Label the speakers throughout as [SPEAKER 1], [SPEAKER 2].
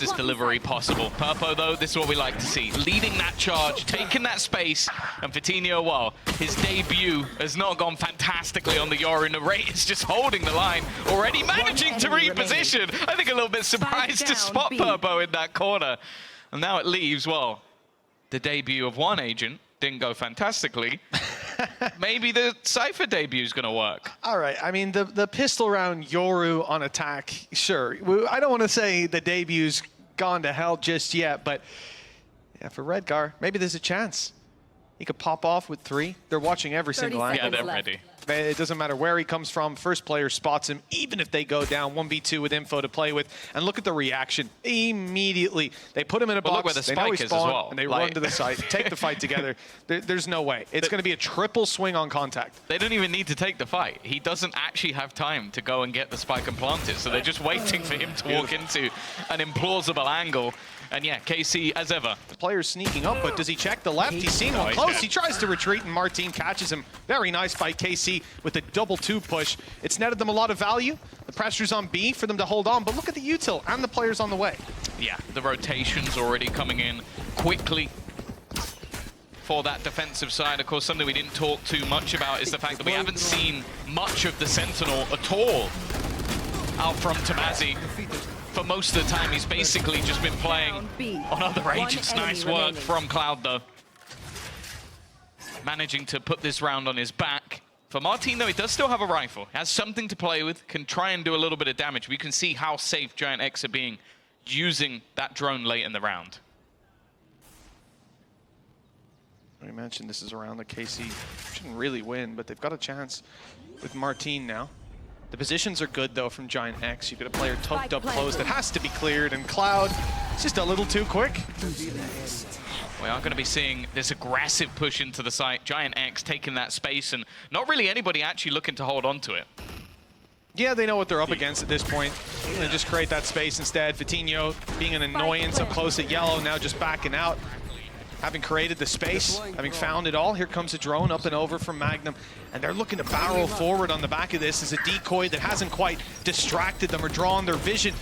[SPEAKER 1] fastest delivery possible. Purpo, though, this is what we like to see. Leading that charge, taking that space, and Vitinho, well, his debut has not gone fantastically on the Yoru. Narrate is just holding the line, already managing to reposition. I think a little bit surprised to spot Purpo in that corner. And now it leaves, well, the debut of one agent didn't go fantastically. Maybe the Cypher debut is going to work.
[SPEAKER 2] All right, I mean, the pistol round Yoru on attack, sure. I don't want to say the debut's gone to hell just yet, but yeah, for Redgar, maybe there's a chance. He could pop off with 3. They're watching every single angle.
[SPEAKER 1] Yeah, they're ready.
[SPEAKER 2] It doesn't matter where he comes from. First player spots him, even if they go down 1v2 with info to play with. And look at the reaction. Immediately, they put him in a box.
[SPEAKER 1] Look where the spike is as well.
[SPEAKER 2] And they run to the side, take the fight together. There's no way. It's going to be a triple swing on contact.
[SPEAKER 1] They don't even need to take the fight. He doesn't actually have time to go and get the spike and plant it. So they're just waiting for him to walk into an implausible angle. And yeah, KC, as ever.
[SPEAKER 2] The player's sneaking up, but does he check the left? He's seen one close. He tries to retreat, and Martin catches him. Very nice by KC with the double 2 push. It's netted them a lot of value. The pressure's on B for them to hold on, but look at the util and the players on the way.
[SPEAKER 1] Yeah, the rotation's already coming in quickly for that defensive side. Of course, something we didn't talk too much about is the fact that we haven't seen much of the Sentinel at all out from Tamazi. For most of the time, he's basically just been playing on other agents. Nice work from Cloud, though. Managing to put this round on his back. For Martin, though, he does still have a rifle. Has something to play with, can try and do a little bit of damage. We can see how safe GiantX are being using that drone late in the round.
[SPEAKER 2] We mentioned this is a round that KC shouldn't really win, but they've got a chance with Martin now. The positions are good, though, from GiantX. You've got a player tucked up close that has to be cleared, and Cloud, it's just a little too quick.
[SPEAKER 1] We are going to be seeing this aggressive push into the site. GiantX taking that space, and not really anybody actually looking to hold on to it.
[SPEAKER 2] Yeah, they know what they're up against at this point. They just create that space instead. Vitinho being an annoyance up close at yellow, now just backing out. Having created the space, having found it all, here comes a drone up and over from Magnum. And they're looking to barrel forward on the back of this as a decoy that hasn't quite distracted them or drawn their vision.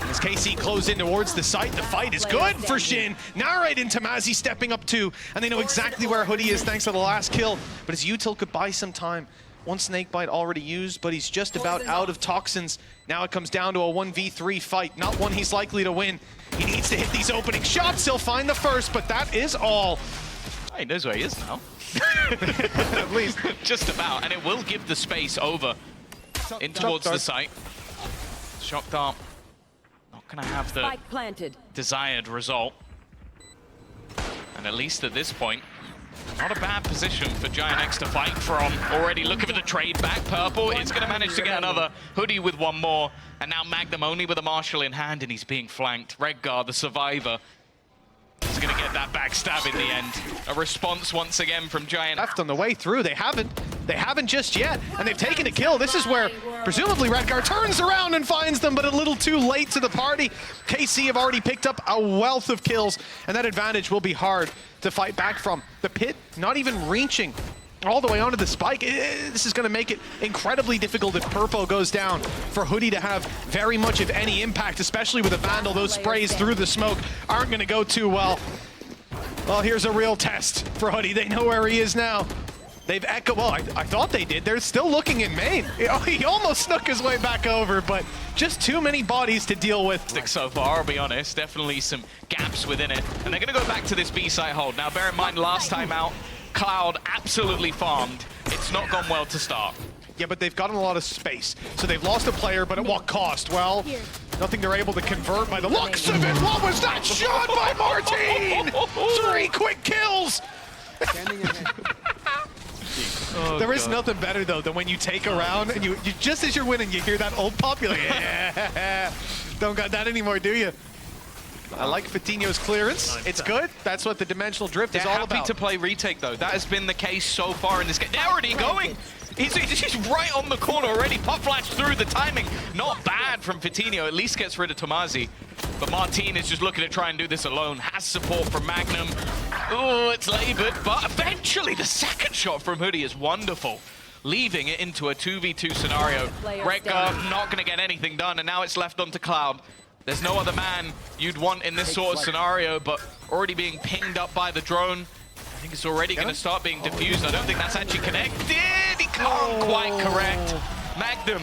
[SPEAKER 2] And as KC close in towards the site, the fight is good for Shin. Narrate and Tamazi stepping up too, and they know exactly where Hoodie is thanks to the last kill. But his util could buy some time. One snakebite already used, but he's just about out of toxins. Now it comes down to a 1v3 fight, not one he's likely to win. He needs to hit these opening shots. He'll find the first, but that is all.
[SPEAKER 1] He knows where he is now.
[SPEAKER 2] At least.
[SPEAKER 1] Just about, and it will give the space over in towards the site. Shock dart, not gonna have the desired result. And at least at this point, not a bad position for GiantX to fight from. Already looking for the trade back. Purple is going to manage to get another. Hoodie with one more. And now Magnum only with a Marshal in hand, and he's being flanked. Redgar, the survivor, is going to get that backstab in the end. A response once again from Giant.
[SPEAKER 2] Left on the way through. They haven't just yet. And they've taken a kill. This is where presumably Redgar turns around and finds them, but a little too late to the party. KC have already picked up a wealth of kills, and that advantage will be hard to fight back from. The pit not even reaching all the way onto the spike. This is going to make it incredibly difficult if Purpo goes down for Hoodie to have very much of any impact, especially with a Vandal. Those sprays through the smoke aren't going to go too well. Well, here's a real test for Hoodie. They know where he is now. They've echoed, well, I thought they did. They're still looking in main. He almost snuck his way back over, but just too many bodies to deal with.
[SPEAKER 1] So far, I'll be honest, definitely some gaps within it. And they're going to go back to this B site hold. Now, bear in mind, last time out, Cloud absolutely farmed. It's not gone well to start.
[SPEAKER 2] Yeah, but they've gotten a lot of space. So they've lost a player, but at what cost? Well, nothing they're able to convert by the looks of it. What was that shot by Martin? 3 quick kills.
[SPEAKER 1] Oh,
[SPEAKER 2] there is nothing better, though, than when you take a round and you just as you're winning, you hear that old popular, yeah. Don't got that anymore, do you? I like Vitinho's clearance. It's good. That's what the dimensional drift is all about.
[SPEAKER 1] Happy to play retake, though. That has been the case so far in this game. They're already going. He's right on the corner already. Pop flash through the timing. Not bad from Vitinho. At least gets rid of Tamazi. But Martin is just looking to try and do this alone. Has support from Magnum. Oh, it's labored. But eventually the second shot from Hoodie is wonderful. Leaving it into a 2v2 scenario. Redgar not going to get anything done. And now it's left onto Cloud. There's no other man you'd want in this sort of scenario, but already being pinged up by the drone. I think it's already going to start being diffused. I don't think that's actually connected. He can't quite correct. Magnum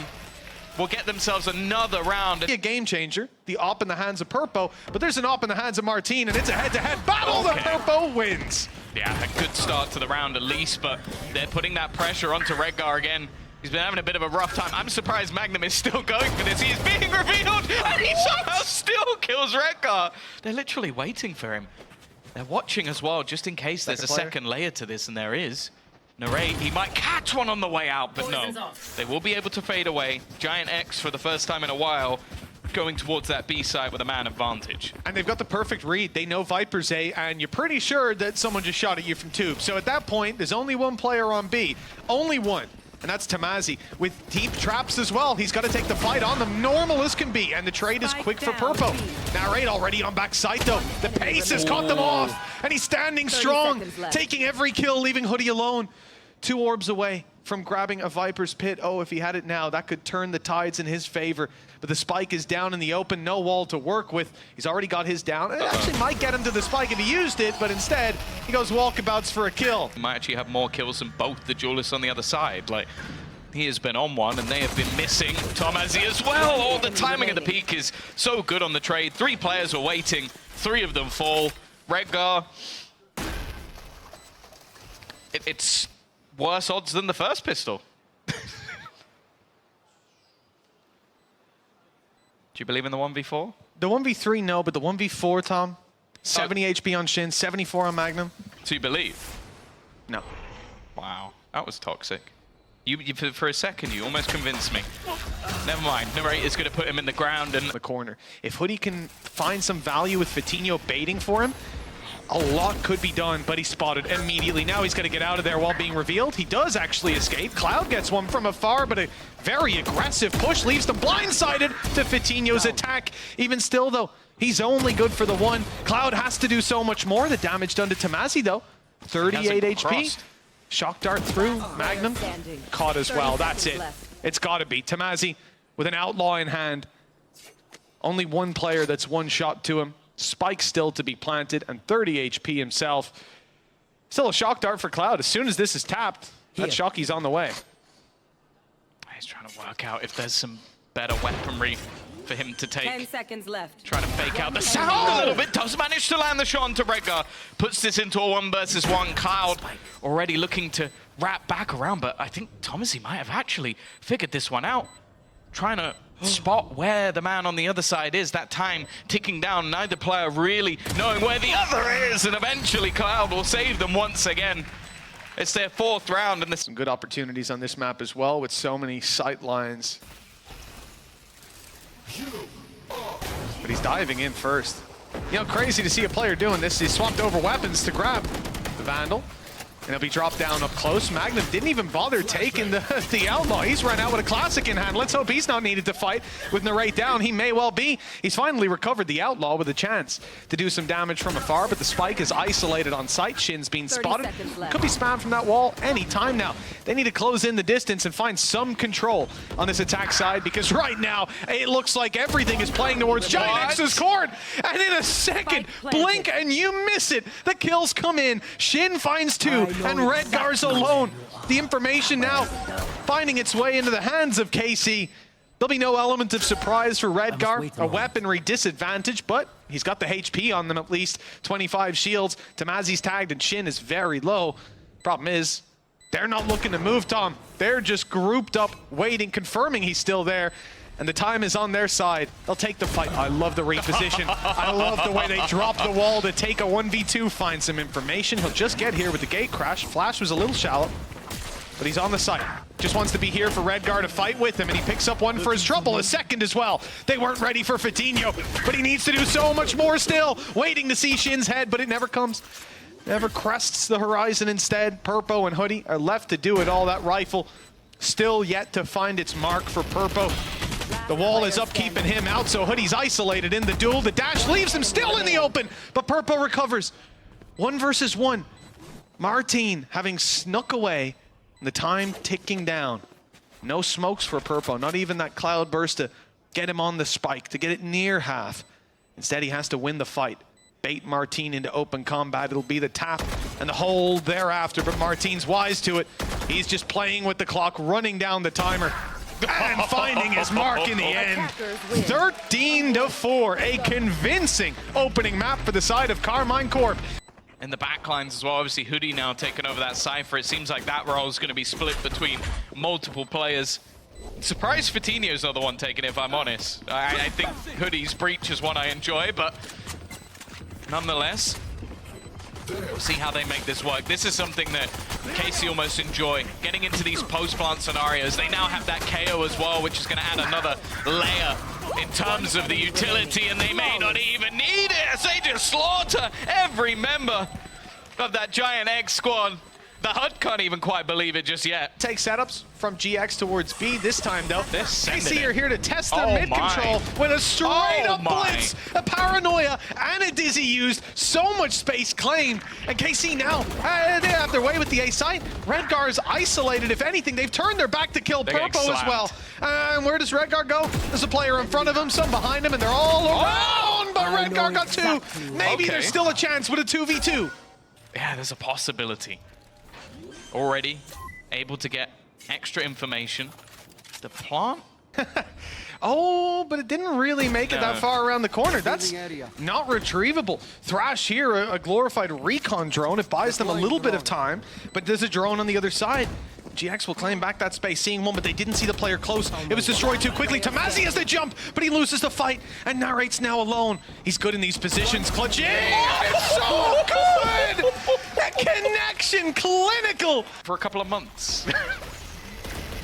[SPEAKER 1] will get themselves another round.
[SPEAKER 2] A game changer, the op in the hands of Purpo, but there's an op in the hands of Martine, and it's a head-to-head battle that Purpo wins.
[SPEAKER 1] Yeah, a good start to the round at least, but they're putting that pressure onto Redgar again. He's been having a bit of a rough time. I'm surprised Magnum is still going for this. He is being revealed, and he somehow still kills Redgar. They're literally waiting for him. They're watching as well, just in case there's a second layer to this, and there is. Narrate, he might catch one on the way out, but no. They will be able to fade away. GiantX, for the first time in a while, going towards that B side with a man advantage.
[SPEAKER 2] And they've got the perfect read. They know Viper's A, and you're pretty sure that someone just shot at you from tube. So at that point, there's only one player on B. Only one. And that's Tamazi. With deep traps as well, he's got to take the fight on them, normal as can be, and the trade is quick for Purpo. Narrate already on backside though. The pace has caught them off, and he's standing strong, taking every kill, leaving Hoodie alone. 2 orbs away from grabbing a Viper's Pit. Oh, if he had it now, that could turn the tides in his favor. But the spike is down in the open, no wall to work with. He's already got his down. It actually might get him to the spike if he used it, but instead, he goes walkabouts for a kill.
[SPEAKER 1] He might actually have more kills than both the duelists on the other side. Like, he has been on one, and they have been missing Tomazi as well. Oh, the timing of the peak is so good on the trade. 3 players are waiting, 3 of them fall. Redgar, it's worse odds than the first pistol. Do you believe in the 1v4?
[SPEAKER 2] The 1v3, no, but the 1v4, Tom, 70 HP on Shin, 74 on Magnum.
[SPEAKER 1] So you believe?
[SPEAKER 2] No.
[SPEAKER 1] Wow, that was toxic. You for a second, you almost convinced me. Never mind, Narrate is going to put him in the ground and...
[SPEAKER 2] The corner. If Hoodie can find some value with Vitinho baiting for him, a lot could be done, but he's spotted immediately. Now he's going to get out of there while being revealed. He does actually escape. Cloud gets one from afar, but a very aggressive push leaves them blindsided to Vitinho's attack. Even still, though, he's only good for the 1. Cloud has to do so much more. The damage done to Tamazi, though. 38 HP.
[SPEAKER 1] Crossed.
[SPEAKER 2] Shock dart through. Magnum caught as well. That's it. It's got to be. Tamazi with an outlaw in hand. Only 1 player that's 1 shot to him. Spike still to be planted, and 30 HP himself. Still a shock dart for Cloud. As soon as this is tapped, that Shocky's on the way.
[SPEAKER 1] He's trying to work out if there's some better weaponry for him to take.
[SPEAKER 3] 10 seconds left.
[SPEAKER 1] Trying to fake out the sound a little bit. Does manage to land the shot onto Redgar. Puts this into a 1 versus 1. Cloud already looking to wrap back around, but I think Tomazi might have actually figured this one out. Trying to spot where the man on the other side is. That time ticking down. Neither player really knowing where the other is, and eventually Cloud will save them once again. It's their 4th round, and there's
[SPEAKER 2] some good opportunities on this map as well, with so many sight lines. But he's diving in first. You know, crazy to see a player doing this. He swapped over weapons to grab the Vandal. And he'll be dropped down up close. Magnum didn't even bother taking the outlaw. He's run out with a classic in hand. Let's hope he's not needed to fight with Narrate down. He may well be. He's finally recovered the outlaw with a chance to do some damage from afar, but the spike is isolated on site. Shin's being spotted. Could be spammed from that wall any time now. They need to close in the distance and find some control on this attack side, because right now it looks like everything is playing towards GiantX's court. And in a second, blink and you miss it. The kills come in. Shin finds 2. And Redgar's alone. The information now finding its way into the hands of KC. There'll be no element of surprise for Redgar. A weaponry disadvantage, but he's got the HP on them at least. 25 shields. Tamazi's tagged and Shin is very low. Problem is, they're not looking to move, Tom. They're just grouped up, waiting, confirming he's still there. And the time is on their side. They'll take the fight. I love the reposition. I love the way they drop the wall to take a 1v2, find some information. He'll just get here with the gate crash. Flash was a little shallow, but he's on the site. Just wants to be here for Redgar to fight with him, and he picks up 1 for his trouble, a second as well. They weren't ready for Vitinho, but he needs to do so much more still. Waiting to see Shin's head, but it never comes. Never crests the horizon instead. Purpo and Hoodie are left to do it all. That rifle still yet to find its mark for Purpo. The wall is up, keeping him out, so Hoodie's isolated in the duel. The dash leaves him still in the open, but Purpo recovers. 1 versus 1. Martine having snuck away, and the time ticking down. No smokes for Purpo, not even that cloud burst to get him on the spike, to get it near half. Instead, he has to win the fight. Bait Martine into open combat. It'll be the tap and the hold thereafter, but Martine's wise to it. He's just playing with the clock, running down the timer, and finding his mark in the end. 13-4, a convincing opening map for the side of Karmine Corp.
[SPEAKER 1] In the backlines as well, obviously Hoodie now taking over that Cypher. It seems like that role is going to be split between multiple players. Surprised Vitinho's not the one taking it, if I'm honest. I think Hoodie's breach is one I enjoy, but nonetheless, we'll see how they make this work. This is something that KC almost enjoy. Getting into these post-plant scenarios. They now have that KO as well, which is going to add another layer in terms of the utility, and they may not even need it as they just slaughter every member of that GiantX squad. The HUD can't even quite believe it just yet.
[SPEAKER 2] Take setups from GX towards B. This time, though, KC are here to test their
[SPEAKER 1] Oh
[SPEAKER 2] mid control with a straight-up
[SPEAKER 1] my.
[SPEAKER 2] blitz, a paranoia, and a dizzy used. So much space claimed. And KC now, they have their way with the A site. Redgar is isolated. If anything, they've turned their back to kill Purpo as well. And where does Redgar go? There's a player in front of him, some behind him, and they're all around. But Redgar got two. Maybe there's still a chance with a 2v2.
[SPEAKER 1] Yeah, there's a possibility. Already able to get extra information. The plant?
[SPEAKER 2] Oh, but it didn't really make it that far around the corner. That's not retrievable. Thrash here, a glorified recon drone. It buys them a little bit of time, but there's a drone on the other side. GX will claim back that space, seeing one, but they didn't see the player close. It was destroyed too quickly. Tamazi has the jump, but he loses the fight, and Narrate's now alone. He's good in these positions. Clutching! It's so good! That connection, clinical!
[SPEAKER 1] For a couple of months.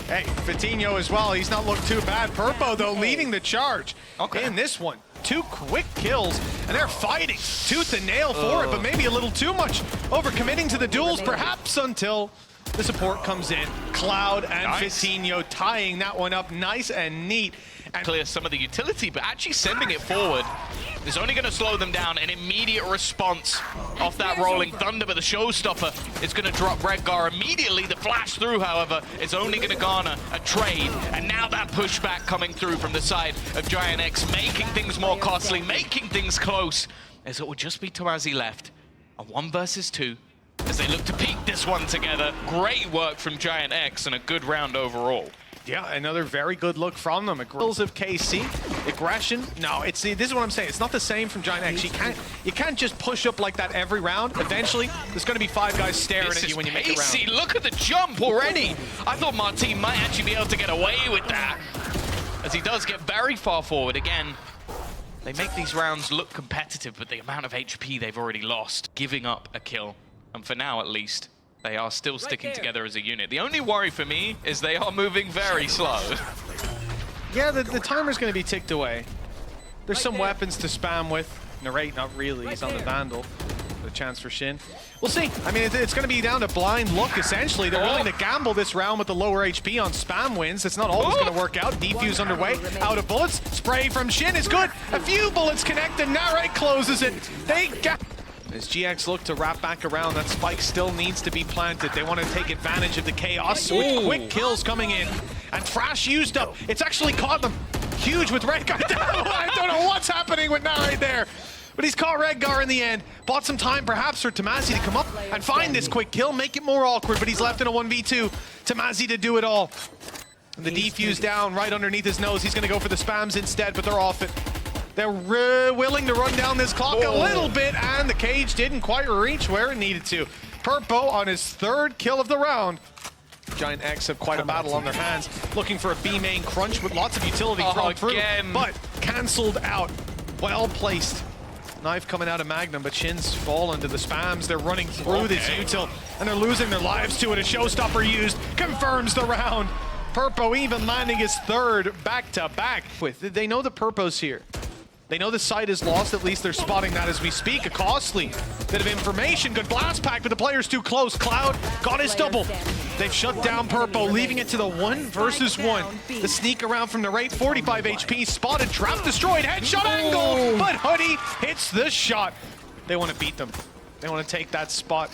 [SPEAKER 2] Hey, Vitinho as well. He's not looked too bad. Purpo, though, leading the charge in this one. 2 quick kills, and they're fighting tooth and nail for it, but maybe a little too much. Overcommitting to the duels, perhaps, until the support comes in. Cloud and Vitinho tying that one up nice and neat. And
[SPEAKER 1] clear some of the utility, but actually sending it forward is only going to slow them down. An immediate response off that rolling thunder, but the showstopper is going to drop Redgar immediately. The flash through, however, is only going to garner a trade, and now that pushback coming through from the side of GiantX, making things more costly, making things close, as it will just be Tamazi left. A 1 versus 2 as they look to peak this one together. Great work from GiantX and a good round overall.
[SPEAKER 2] Yeah, another very good look from them. Grills of KC, aggression. No, this is what I'm saying. It's not the same from GiantX. You can't just push up like that every round. Eventually, there's going to be 5 guys staring at you when you make a round.
[SPEAKER 1] KC, look at the jump already. I thought Martine might actually be able to get away with that, as he does get very far forward. Again, they make these rounds look competitive, but the amount of HP they've already lost, giving up a kill. And for now, at least, they are still sticking together as a unit. The only worry for me is they are moving very slow.
[SPEAKER 2] Yeah, the timer's going to be ticked away. There's some weapons to spam with. Narrate, not really. He's on the Vandal. A chance for Shin. We'll see. I mean, it's going to be down to blind luck, essentially. They're willing to gamble this round with the lower HP on spam wins. It's not always going to work out. Defuse underway. Out of bullets. Spray from Shin is good. A few bullets connect, and Narrate closes it. As GX look to wrap back around, that spike still needs to be planted. They want to take advantage of the chaos with quick kills coming in. And Thrash used up. It's actually caught them. Huge with Redgar down. I don't know what's happening with Narrate there. But he's caught Redgar in the end. Bought some time perhaps for Tamazi to come up and find this quick kill, make it more awkward, but he's left in a 1v2. Tamazi to do it all. And the defuse down right underneath his nose. He's going to go for the spams instead, but they're off it. They're willing to run down this clock a little bit, and the cage didn't quite reach where it needed to. Purpo on his 3rd kill of the round. GiantX have quite a battle on their hands, looking for a B main crunch with lots of utility thrown through, but cancelled out. Well placed. Knife coming out of Magnum, but Shin's fallen to the spams. They're running through this util, and they're losing their lives to it. A showstopper used, confirms the round. Purpo even landing his 3rd back-to-back. They know the Purpo's here. They know the site is lost, at least they're spotting that as we speak. A costly bit of information. Good blast pack, but the player's too close. Cloud got his double. They've shut down Purpo, leaving it to the 1 versus 1. The sneak around from Narrate, 45 HP, spotted, trap destroyed, headshot angle, but Hoodie hits the shot. They want to beat them. They want to take that spot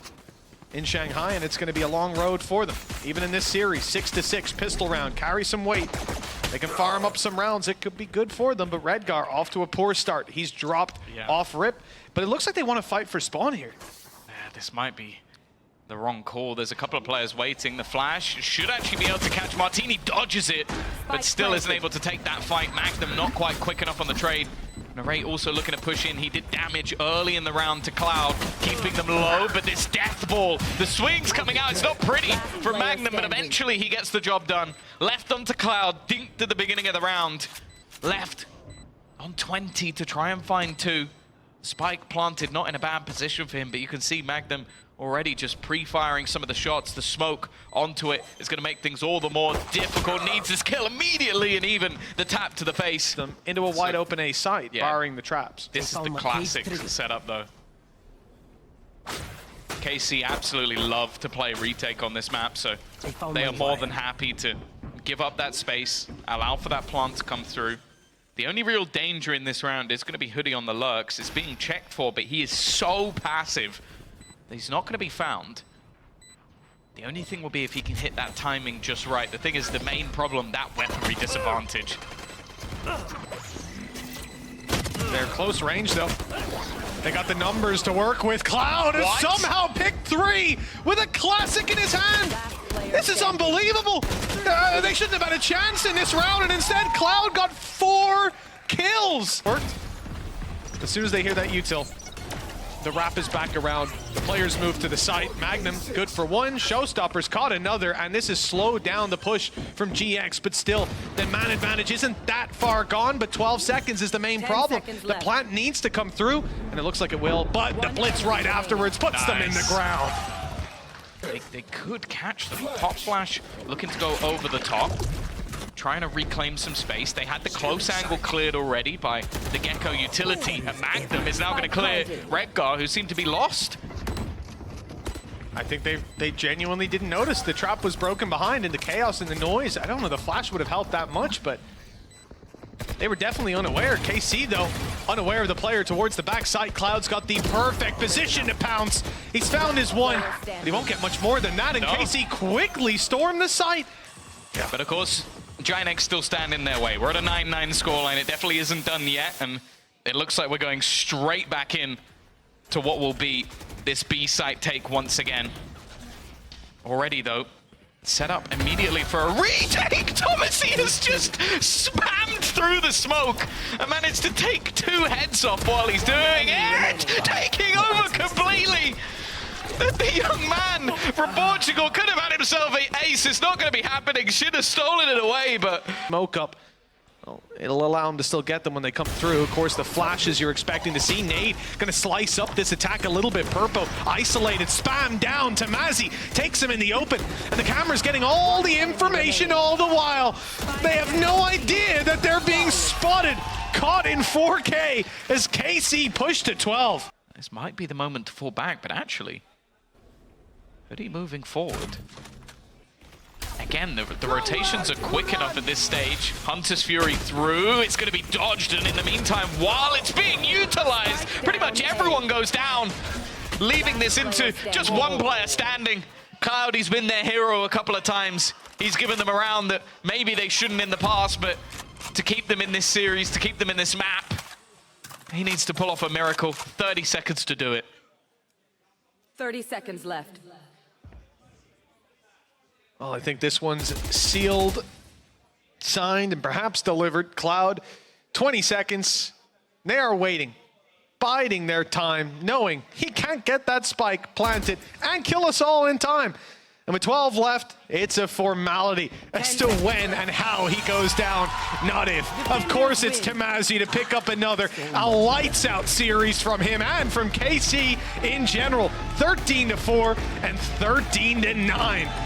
[SPEAKER 2] in Shanghai, and it's going to be a long road for them. Even in this series, 6-6 pistol round, carry some weight. They can farm up some rounds. It could be good for them, but Redgar off to a poor start. He's dropped off rip, but it looks like they want to fight for spawn here.
[SPEAKER 1] Yeah, this might be the wrong call. There's a couple of players waiting. The flash should actually be able to catch. Martini dodges it, but still isn't able to take that fight. Magnum not quite quick enough on the trade. Narrate also looking to push in. He did damage early in the round to Cloud, keeping them low, but this death ball, the swing's coming out. It's not pretty for Magnum, but eventually he gets the job done. Left onto Cloud, dinked at the beginning of the round. Left on 20 to try and find 2. Spike planted, not in a bad position for him, but you can see Magnum already just pre-firing some of the shots. The smoke onto it is going to make things all the more difficult. Needs this kill immediately, and even the tap to the face.
[SPEAKER 2] Them into a wide open A site, barring the traps.
[SPEAKER 1] This is the classic setup, though. KC absolutely love to play retake on this map, so they are more than happy to give up that space, allow for that plant to come through. The only real danger in this round is going to be Hoodie on the lurks. It's being checked for, but he is so passive. He's not going to be found. The only thing will be if he can hit that timing just right. The thing is, the main problem, that weaponry disadvantage.
[SPEAKER 2] They're close range, though. They got the numbers to work with. Cloud has somehow picked 3 with a classic in his hand. This is unbelievable. They shouldn't have had a chance in this round, and instead, Cloud got 4 kills. Worked. As soon as they hear that util, the wrap is back around. The players move to the site. Magnum, good for 1. Showstoppers caught another, and this has slowed down the push from GX, but still, the man advantage isn't that far gone, but 12 seconds is the main problem. The plant needs to come through, and it looks like it will, but the blitz right afterwards puts them in the ground.
[SPEAKER 1] They could catch them. Pop Flash looking to go over the top, trying to reclaim some space. They had the close angle cleared already by the Gecko utility, and Magnum is now going to clear Redgar, who seemed to be lost.
[SPEAKER 2] I think they genuinely didn't notice. The trap was broken behind in the chaos and the noise. I don't know, the flash would have helped that much, but they were definitely unaware. KC, though, unaware of the player towards the backside. Cloud's got the perfect position to pounce. He's found his 1, but he won't get much more than that, and KC quickly stormed the site.
[SPEAKER 1] Yeah, but of course, GiantX still stand in their way. We're at a 9-9 scoreline. It definitely isn't done yet, and it looks like we're going straight back in to what will be this B site take once again. Already, though, set up immediately for a retake. Thomasy has just spammed through the smoke and managed to take 2 heads off while he's doing it. Taking over completely. The young man from Portugal could have had himself an ace. It's not going to be happening. Should have stolen it away, but
[SPEAKER 2] smoke up. Well, it'll allow them to still get them when they come through. Of course, the flashes you're expecting to see. Nade going to slice up this attack a little bit. Purpo isolated, spam down to Mazzy, takes him in the open, and the camera's getting all the information all the while. They have no idea that they're being spotted, caught in 4K as KC pushed to 12.
[SPEAKER 1] This might be the moment to fall back, but actually, Hoodie moving forward. Again, the rotations are quick enough at this stage. Hunter's Fury through. It's going to be dodged, and in the meantime, while it's being utilized, pretty much everyone goes down, leaving this into just 1 player standing. Cloud, he's been their hero a couple of times. He's given them a round that maybe they shouldn't in the past, but to keep them in this series, to keep them in this map, he needs to pull off a miracle. 30 seconds to do it.
[SPEAKER 3] 30 seconds left.
[SPEAKER 2] Well, I think this one's sealed, signed, and perhaps delivered. Cloud, 20 seconds. They are waiting, biding their time, knowing he can't get that spike planted and kill us all in time. And with 12 left, it's a formality as to when and how he goes down, not if. Of course, it's Tamazi to pick up another. A lights-out series from him and from KC in general. 13-4 and 13-9.